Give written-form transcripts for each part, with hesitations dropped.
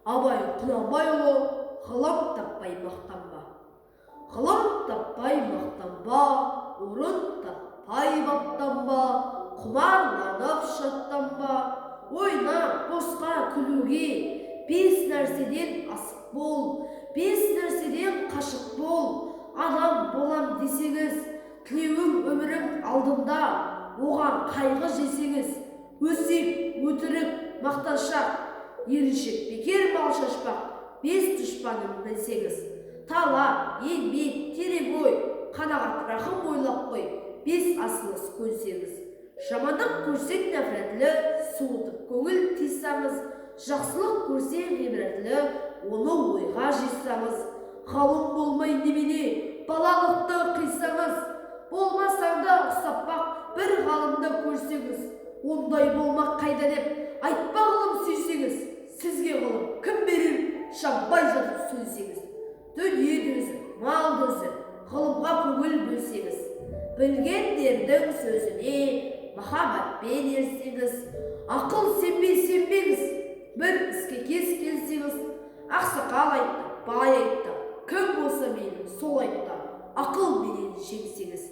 Абай Құнанбайұлы ғылым таппай мақтанба. Ғылым таппай мақтанба, орын таппай баптанба, құмарланып шаттанба, ойнап босқа күлуге, бес нәрседен асық бол, бес нәрседен қашық бол. Адам болам десеңіз, тілеуің өмірің алдында, оған қайғы жесеңіз, өсек, өтірік, мақтаншақ, еріншек, бекер мал шашпақ, бес дұшпанын білсеңіз, талап, еңбек, терең ой, қанағат, рахым ойлап қой, бес асылыс көнсеңіз. Жамандық көрсең нәпрәтлі, суытып көңіл тыйсаңыз, жақсылық көрсең ғибратлы, оны ойға жиссаңыз. Ғалым болмай немене, балалықты қисаңыз, болмасаң да ұқсаппақ бір ғалымды көрсеңіз, ондай болмақ қайда деп айтпа ғылым сүйсеңіз, сізге ғылым кім берер, шамбай жатып сөйлесеңіз. Дүние дөзі, мал дөзі, ғылымға көңіл бөлсеңіз, білгендердің сөзіне махаббатпен ерсеңіз, ақыл сенбеңіз, бір іске кез келсеңіз, ақсақал айтты, бай айтты, кім болса мейлі сол айтты, ақыл менен жеңсеңіз.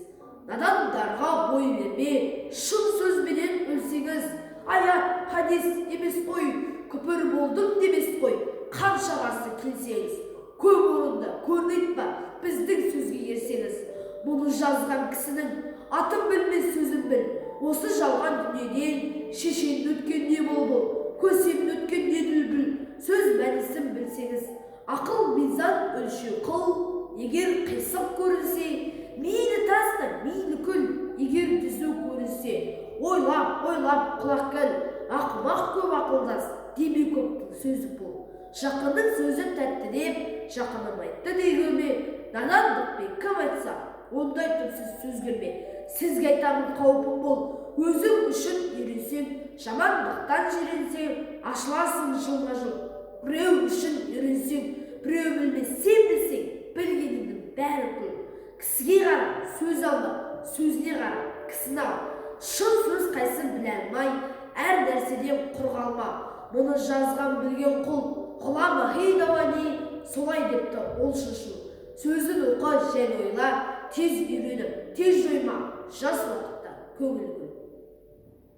Надандарға бой берме, шын сөзбенен өлсеңіз, аят, хадис емес қой, күпір болдым демес қой, қанша қарсы келсеңіз, көп орында көрінетпа, біздің сөзге ерсеңіз. Мұны жазған кісінің атын білмес сөзін біл, осы жалған дүниеден шешен өткен не бол, көсем өткен не дүлбіл, сөз мәнісін білсеңіз. Ақыл мизан өлшеу қыл, егер қисық көрінсе, мейлі таста, мейлі күл, егер түзу көрінсе. Ойлап құлақ кіл, ақымақ көп ақылдас, деме көптің сөзі бол. Жақының сөзі тәтті деп, жақыным айтты дегіме, надандықпен кім айтса, ондай түпсіз сөз келме. Сізге айтамын қауіпім бол, өзің үшін үйренсең, жамандықтан жиренсең, ашыласың жылма-жыл. Біреу үшін үйренсең, біреу білмес, сен білсең, білгеніңнің бәрі күл. Кісіге қара, сөз алма, сөзіне қара, кісіні ал. Шын сөз қайсын біле алмай, әр нәрседен құр қалма. Мұны жазған білген құл, құлама хейдауани, солай депті ол шыншыл. Сөзін оқы, және ойла, тез үйреніп, тез жойма, жас уақытта көңіл